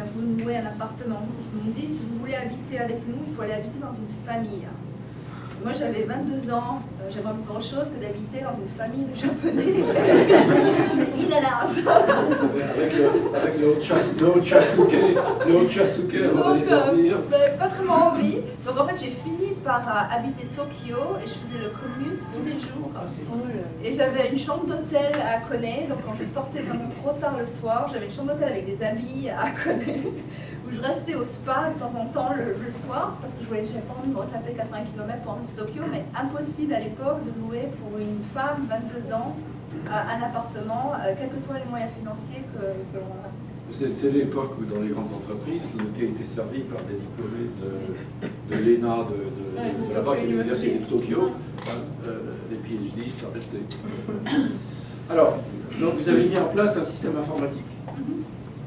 a voulu louer un appartement. Ils m'ont dit, si vous voulez habiter avec nous, il faut aller habiter dans une famille. Moi, j'avais 22 ans, j'avais envie de faire autre chose que d'habiter dans une famille de Japonais. Mais inalasse. Avec le Ochasuke, pas vraiment envie. Donc en fait, j'ai fini par habiter Tokyo et je faisais le commute tous les jours. Et j'avais une chambre d'hôtel à Kone, donc quand je sortais vraiment trop tard le soir, j'avais une chambre d'hôtel avec des amis à Kone, où je restais au spa de temps en temps le soir, parce que je n'avais pas envie de me retaper 80 km pour rentrer sur Tokyo, mais impossible à l'époque de louer pour une femme, 22 ans, un appartement, quels que soient les moyens financiers que l'on a. C'est l'époque où dans les grandes entreprises, le thé était servi par des diplômés de l'ENA, de là-bas, de l'université de Tokyo, des PhD sur le thé. Alors, donc vous avez mis en place un système informatique.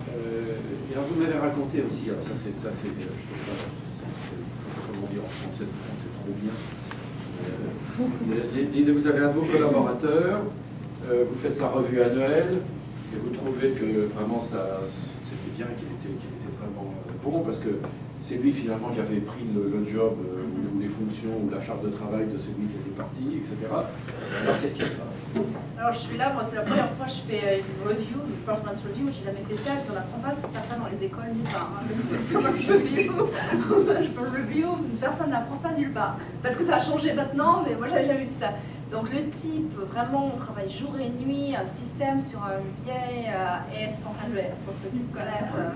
Et alors vous m'avez raconté aussi, alors ça c'est, je trouve ça, comment dire en français, c'est trop bien. Vous avez un de vos collaborateurs, vous faites sa revue annuelle, et vous trouvez que vraiment c'était bien qu'il était vraiment bon, parce que c'est lui finalement qui avait pris le job, ou les fonctions, ou la charte de travail de celui qui était parti, etc. Alors qu'est-ce qui se passe? Alors je suis là, moi c'est la première fois que je fais une review, une performance review, j'ai jamais fait ça, puis on n'apprend pas à faire ça dans les écoles nulle part. Hein. Le performance review, personne n'apprend ça nulle part. Peut-être que ça a changé maintenant, mais moi j'avais jamais vu ça. Donc le type, vraiment on travaille jour et nuit, un système sur un vieil AS400, pour ceux qui connaissent, un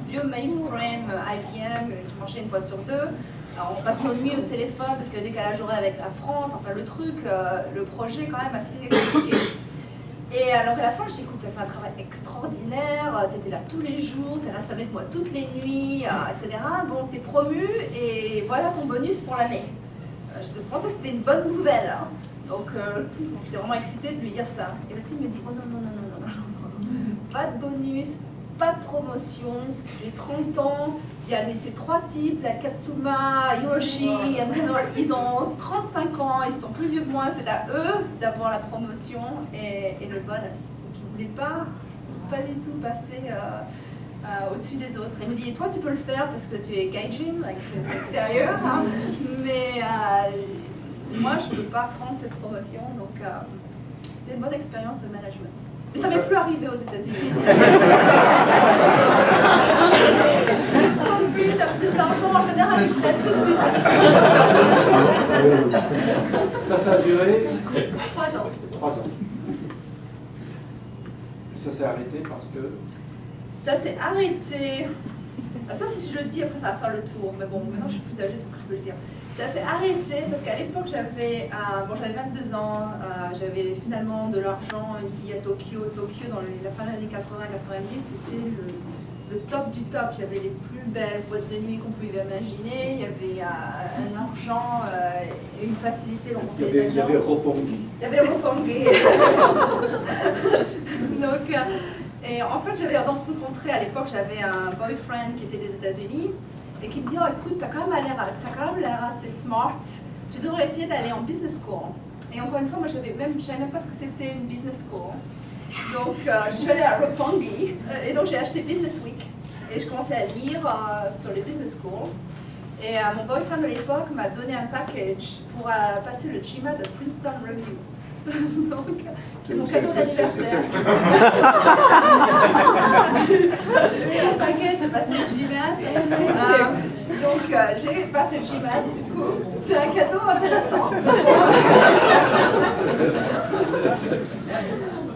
vieux mainframe IBM qui marchait une fois sur deux. Alors on passe nos nuits au téléphone parce qu'il y a le décalage horaire avec la France, enfin le truc, le projet est quand même assez compliqué. Et alors à la fin je dis, écoute, tu as fait un travail extraordinaire, tu étais là tous les jours, tu es resté avec moi toutes les nuits, etc. Bon, tu es promu et voilà ton bonus pour l'année. Je pensais que c'était une bonne nouvelle. Hein. Donc j'étais vraiment excitée de lui dire ça. Et le type me dit, oh non, pas de bonus, pas de promotion, j'ai 30 ans, il y a ces trois types, la Katsuma, Hiroshi, ils ont 35 ans, ils sont plus vieux que moi, c'est à eux d'avoir la promotion et le bonus. Donc ils ne voulaient pas du tout passer au-dessus des autres. Il me dit, toi tu peux le faire parce que tu es gaijin, like, extérieur, hein, mais moi je ne peux pas prendre cette promotion, donc c'était une bonne expérience de management. Mais ça ne m'est plus arrivé aux États-Unis. Comme plus t'as plus d'argent, en général, je prête tout de suite. Ça a duré 3 ans. 3 ans. Ça s'est arrêté parce que... Ça s'est arrêté. Ça, si je le dis, après ça va faire le tour. Mais bon, maintenant je suis plus âgée, peut-être que je peux le dire. Ça s'est arrêté parce qu'à l'époque, j'avais 22 ans, j'avais finalement de l'argent, une vie à Tokyo. Tokyo, dans la fin des années 80-90, c'était le top du top. Il y avait les plus belles boîtes de nuit qu'on pouvait imaginer. Il y avait un argent et une facilité. Il y avait Roppongi. Il y avait Roppongi. Donc, et en fait, j'avais donc rencontré, à l'époque, j'avais un boyfriend qui était des États-Unis et qui me dit, oh écoute, t'as quand même l'air assez smart, tu devrais essayer d'aller en business school. Et encore une fois, moi, je savais même pas ce que c'était une business school. Donc, je suis allée à Roppongi et donc j'ai acheté Business Week et je commençais à lire sur les business schools. Et mon boyfriend de l'époque m'a donné un package pour passer le GMAT de Princeton Review. Donc, c'est mon cadeau d'anniversaire. J'ai un package de passer le GMAT. Donc, j'ai passé le GMAT, du coup. C'est un cadeau intéressant.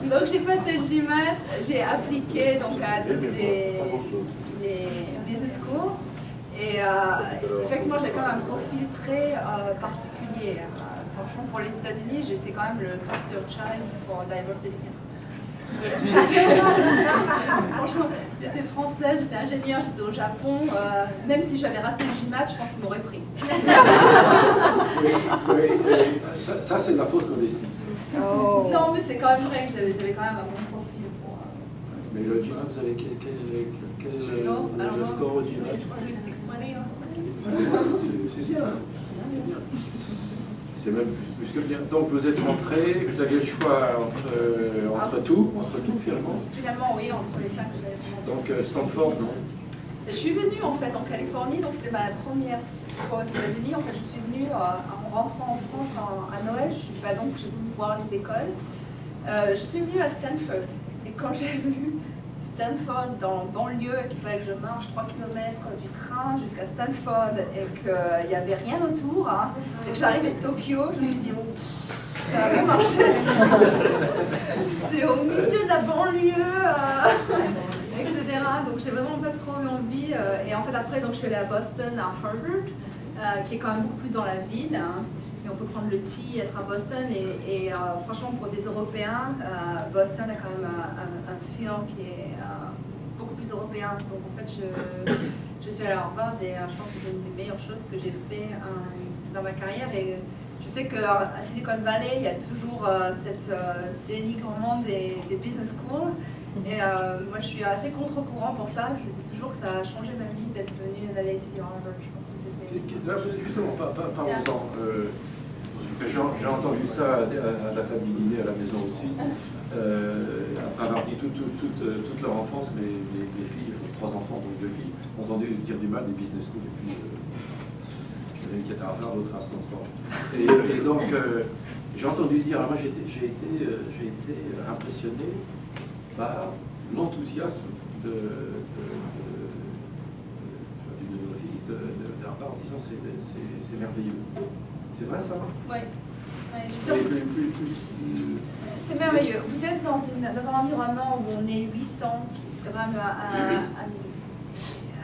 Donc, j'ai passé le GMAT, j'ai appliqué donc, à toutes les business schools. Et effectivement, j'ai quand même un profil très particulier. Franchement, pour les États-Unis, j'étais quand même le poster child for diversity. Franchement, j'étais française, j'étais ingénieure, j'étais au Japon. Même si j'avais raté le GMAT, je pense qu'ils m'auraient pris. Oui. Ça c'est de la fausse modestie. Oh. Non, mais c'est quand même vrai que j'avais quand même un bon profil. Pour, mais le GMAT, vous avez quel le score au GMAT? 620. C'est bien. C'est même plus que bien. Donc vous êtes rentré, vous aviez le choix entre tout finalement. Finalement, oui, entre les 5 que j'avais. Donc Stanford, non? Je suis venue en fait en Californie, donc c'était ma première fois aux États-Unis. En fait, je suis venue en rentrant en France à Noël. Je suis pas donc j'ai voulu voir les écoles. Je suis venue à Stanford et quand j'ai vu Stanford dans le banlieue et qu'il fallait que je marche 3 km du train jusqu'à Stanford et qu'il n'y avait rien autour, hein, et que j'arrivais de Tokyo, je me suis dit oh, ça va pas marcher. C'est au milieu de la banlieue. Etc. Donc j'ai vraiment pas trop eu envie. Et en fait après donc je suis allée à Boston, à Harvard, qui est quand même beaucoup plus dans la ville. Hein. Et on peut prendre le T, être à Boston. Et franchement pour des Européens, Boston a quand même un feel qui est beaucoup plus européen. Donc en fait je suis allée à Harvard et je pense que c'est une des meilleures choses que j'ai fait dans ma carrière. Et je sais qu'à Silicon Valley, il y a toujours cette dénigrement des business schools. Et moi je suis assez contre-courant pour ça, je dis toujours que ça a changé ma vie d'être venue d'aller étudier à Harvard, je pense que c'était... Justement, parlons-en. J'ai entendu ça à la table du dîner à la maison aussi, après avoir dit toute leur enfance, mes filles, 3 enfants, donc 2 filles, ont entendu dire du mal des business schools, et puis il y en a une qui était à Harvard, l'autre à Stanford. Et donc j'ai entendu dire, alors moi j'ai été impressionné par l'enthousiasme de nos filles d'Harvard en disant c'est merveilleux. C'est vrai ça? Oui. C'est merveilleux. Vous êtes dans un environnement où on est 800, c'est quand même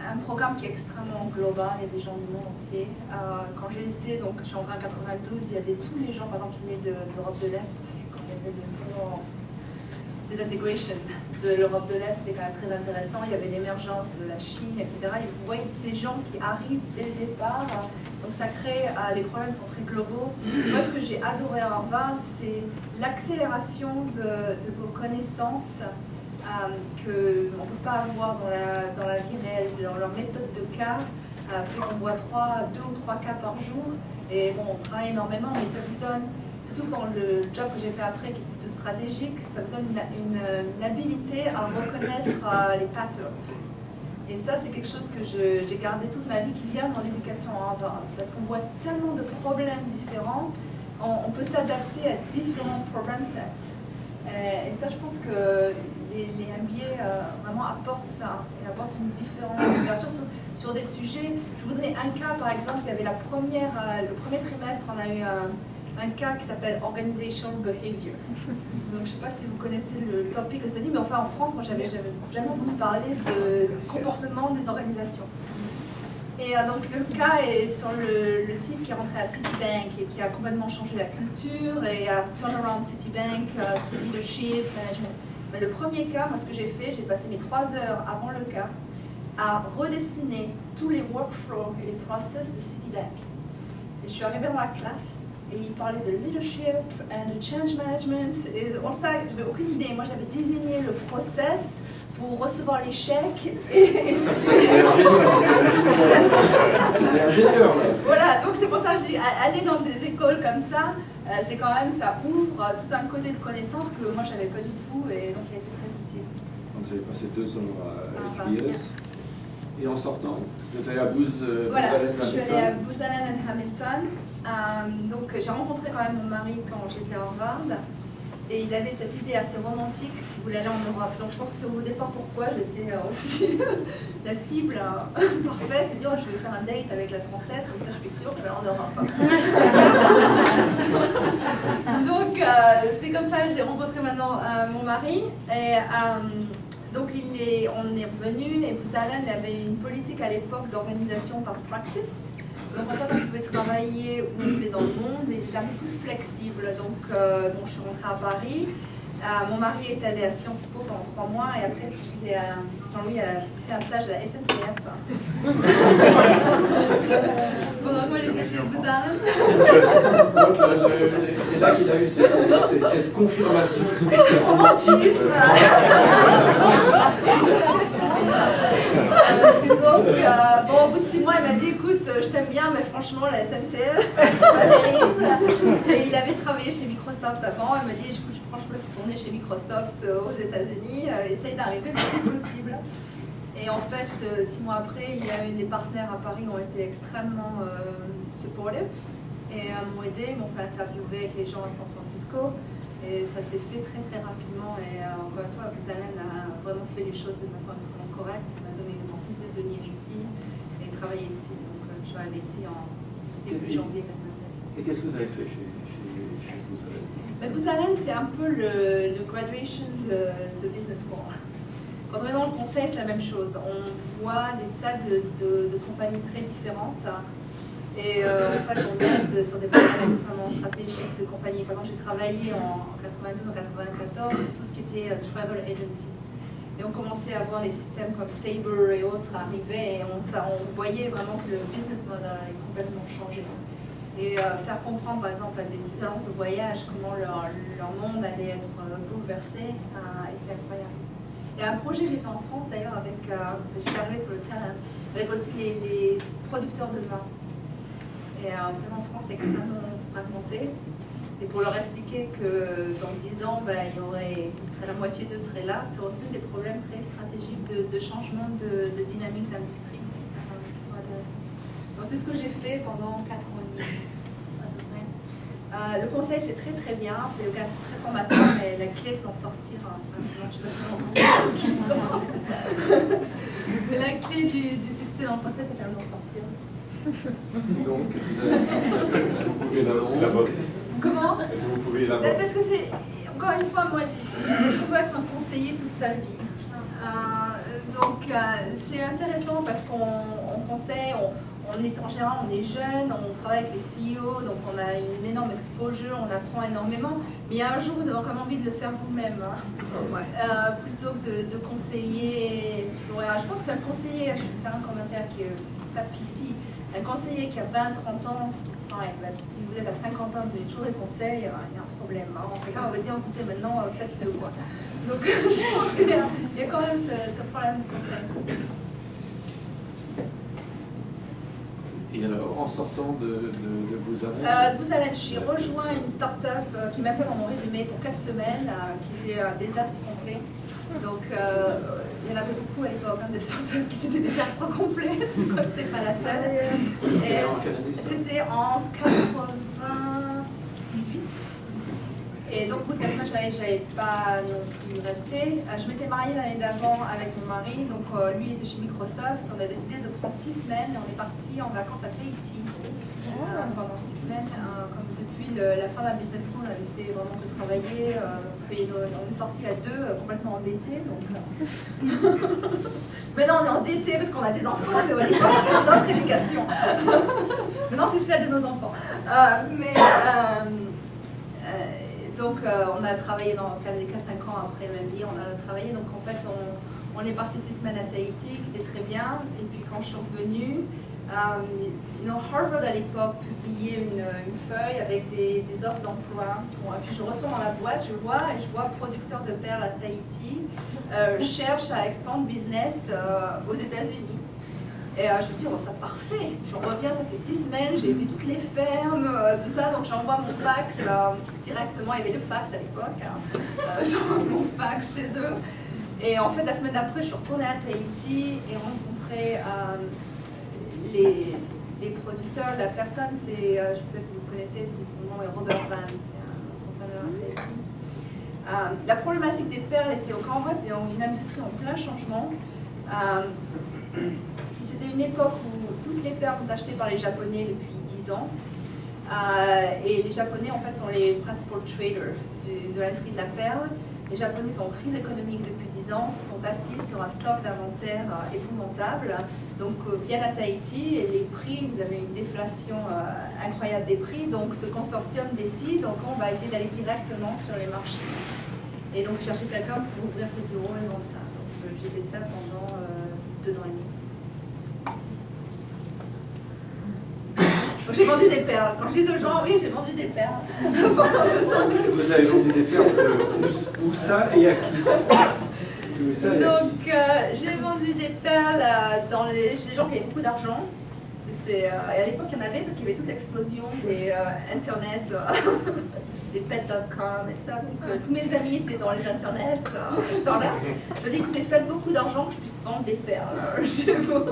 un programme qui est extrêmement global, il y a des gens du monde entier. Quand j'ai été, donc je suis entrée en 92, il y avait tous les gens par exemple qui venaient d'Europe de l'Est, quand il y avait le Disintegration de l'Europe de l'Est, c'était quand même très intéressant. Il y avait l'émergence de la Chine, etc. Et vous voyez ces gens qui arrivent dès le départ. Donc ça crée, les problèmes sont très globaux. Moi, ce que j'ai adoré à Harvard, c'est l'accélération de vos connaissances qu'on ne peut pas avoir dans la vie réelle. Dans leur méthode de cas, fait qu'on voit 2 ou 3 cas par jour. Et bon, on travaille énormément, mais ça vous donne, surtout dans le job que j'ai fait après, qui était plutôt stratégique, ça vous donne une habilité à reconnaître les patterns. Et ça, c'est quelque chose que j'ai gardé toute ma vie, qui vient dans l'éducation à Harvard. Parce qu'on voit tellement de problèmes différents, on peut s'adapter à différents problem sets. Et ça, je pense que les MBA vraiment apportent ça, et apportent une différence d'ouverture sur des sujets. Je vous donner un cas, par exemple, il y avait le premier trimestre, on a eu un cas qui s'appelle Organizational Behavior. Donc, je ne sais pas si vous connaissez le topic aux États-Unis, mais enfin en France, moi, j'avais jamais entendu parler de comportement des organisations. Et donc, le cas est sur le type qui est rentré à Citibank et qui a complètement changé la culture et a turnaround Citibank sur leadership, management. Mais le premier cas, moi, ce que j'ai fait, j'ai passé mes 3 heures avant le cas à redessiner tous les workflows et les process de Citibank. Et je suis arrivée dans la classe. Et il parlait de leadership and de change management. Et pour ça, je n'avais aucune idée. Moi, j'avais désigné le process pour recevoir les chèques. C'était ingénieur. Voilà, donc c'est pour ça que je dis, aller dans des écoles comme ça, c'est quand même, ça ouvre tout un côté de connaissances que moi, je n'avais pas du tout. Et donc, il a été très utile. Donc, vous avez passé 2 ans à HBS. Et en sortant, vous êtes allé à Booz Allen Hamilton. Voilà, je suis allée à Booz Allen Hamilton. Donc j'ai rencontré quand même mon mari quand j'étais à Harvard et il avait cette idée assez romantique qu'il voulait aller en Europe. Donc je pense que c'est au départ pourquoi j'étais aussi la cible parfaite et dire oh, je vais faire un date avec la française, comme ça je suis sûre que je vais en Europe. Donc c'est comme ça que j'ai rencontré maintenant mon mari et donc on est revenu et Booz Allen avait une politique à l'époque d'organisation par practice. Donc en fait, on pouvait travailler où on voulait dans le monde et c'était un peu plus flexible. Donc bon, je suis rentrée à Paris. Mon mari est allé à Sciences Po pendant 3 mois et après, Jean-Louis a fait un stage à la SNCF. Pendant que moi j'étais chez Booz Allen. C'est là qu'il a eu cette confirmation romantique. Donc, bon, au bout de 6 mois, il m'a dit écoute, je t'aime bien, mais franchement, la SNCF, c'est pas terrible. Et il avait travaillé chez Microsoft avant. Il m'a dit écoute, franchement, je peux retourner chez Microsoft aux États-Unis, essaye d'arriver le plus vite possible. Et en fait, 6 mois après, il y a des partenaires à Paris qui ont été extrêmement supportive et m'ont aidé, m'ont fait interviewer avec les gens à San Francisco. Et ça s'est fait très très rapidement. Et encore une fois, Booz Allen a vraiment fait les choses de façon extrêmement correcte. Il m'a donné l'opportunité de venir ici et travailler ici. Donc je suis arrivée ici en début janvier 2016. Et qu'est-ce que vous avez fait chez Booz Allen? Booz Allen, c'est un peu le graduation de business school. Quand on est dans le conseil, c'est la même chose. On voit des tas de compagnies très différentes. Et en fait, on aide sur des programmes extrêmement stratégiques de compagnies. Par exemple, j'ai travaillé en 92, en 94 sur tout ce qui était travel agency. Et on commençait à voir les systèmes comme Sabre et autres arriver. Et on voyait vraiment que le business model avait complètement changé. Et faire comprendre, par exemple, à ces agences de voyage comment leur monde allait être bouleversé était incroyable. Il y a un projet que j'ai fait en France d'ailleurs avec, j'ai parlé sur le talent, avec aussi les producteurs de vin. Et vous savez, en France, c'est extrêmement fragmenté. Et pour leur expliquer que dans 10 ans, la moitié d'eux seraient là, c'est aussi des problèmes très stratégiques de changement de dynamique d'industrie qui sont intéressants. Donc c'est ce que j'ai fait pendant 4 ans et demi. Le conseil, c'est très très bien, c'est très formateur, mais la clé, c'est d'en sortir. Je ne sais pas si on entend mais la clé du succès dans le conseil, c'est quand même d'en sortir. Donc, est-ce que vous pouvez la Comment? Est-ce que vous pouvez élaborer? Parce que c'est, encore une fois, moi, est-ce qu'on peut être un conseiller toute sa vie? Donc, c'est intéressant parce qu'on conseille, en général, on est jeune, on travaille avec les CEO, donc on a une énorme exposure, on apprend énormément. Mais il y a un jour, vous avez quand même envie de le faire vous-même, plutôt que de conseiller. Je pense qu'un conseiller, je vais faire un commentaire qui est pas PC, un conseiller qui a 20-30 ans, c'est pareil. Si vous êtes à 50 ans, vous avez toujours des conseils, il y a un problème. Quelqu'un va dire, écoutez, maintenant, faites-le. Donc, je pense qu'il y a quand même ce problème de conseil. Et alors, en sortant de Booz Allen Booz Allen, j'ai rejoint une start-up qui m'appelle dans mon résumé pour 4 semaines, qui était un désastre complet. Donc, il y en avait beaucoup à l'époque, des start-up qui étaient des désastres complets, quand c'était pas la seule. C'était en 98. Et donc, au bout de 4 semaines, je n'allais pas non plus rester. Je m'étais mariée l'année d'avant avec mon mari, donc lui était chez Microsoft. On a décidé de prendre 6 semaines et on est parti en vacances à Tahiti pendant 6 semaines. Comme depuis la fin de la business school, on avait fait vraiment que travailler. On est sortis à 2 complètement endettés. Donc, maintenant, on est endettés parce qu'on a des enfants, mais à l'époque, c'était notre éducation. Maintenant, c'est celle de nos enfants. Donc, on a travaillé dans 4-5 ans après MBA, on a travaillé. Donc, en fait, on est parti 6 semaines à Tahiti, qui était très bien. Et puis, quand je suis revenue, Harvard à l'époque publiait une feuille avec des offres d'emploi. Puis, je reçois dans la boîte, je vois producteur de perles à Tahiti cherche à expandre business aux États-Unis. Et je me dis, oh, c'est parfait. J'en reviens, ça fait 6 semaines, j'ai vu toutes les fermes, tout ça, donc j'envoie mon fax directement. Il y avait le fax à l'époque. J'envoie mon fax chez eux. Et en fait, la semaine d'après, je suis retournée à Tahiti et rencontré les producteurs. La personne, c'est, je sais pas si vous connaissez, c'est son nom est Robert Van, c'est un entrepreneur à Tahiti. La problématique des perles était au Canada, c'est une industrie en plein changement. C'était une époque où toutes les perles sont achetées par les Japonais depuis 10 ans. Et les Japonais, en fait, sont les principaux traders de l'industrie de la perle. Les Japonais sont en crise économique depuis 10 ans, sont assis sur un stock d'inventaire épouvantable. Donc, viennent à Tahiti et les prix, vous avez une déflation incroyable des prix. Donc, ce consortium décide, donc on va essayer d'aller directement sur les marchés. Et donc, chercher quelqu'un pour ouvrir ses bureaux et vendre ça. Donc, j'ai fait ça pendant 2 ans et demi. Donc j'ai vendu des perles. Quand je dis aux gens, oui, j'ai vendu des perles pendant 2 ans. Vous avez vendu des perles où ça et à qui? Donc j'ai vendu des perles chez des gens qui avaient beaucoup d'argent. Et à l'époque, il y en avait parce qu'il y avait toute l'explosion des Internet. des pets.com et ça. Donc tous mes amis étaient dans les internets à ce temps-là. Je me dis, écoutez, faites beaucoup d'argent que je puisse vendre des perles chez vous.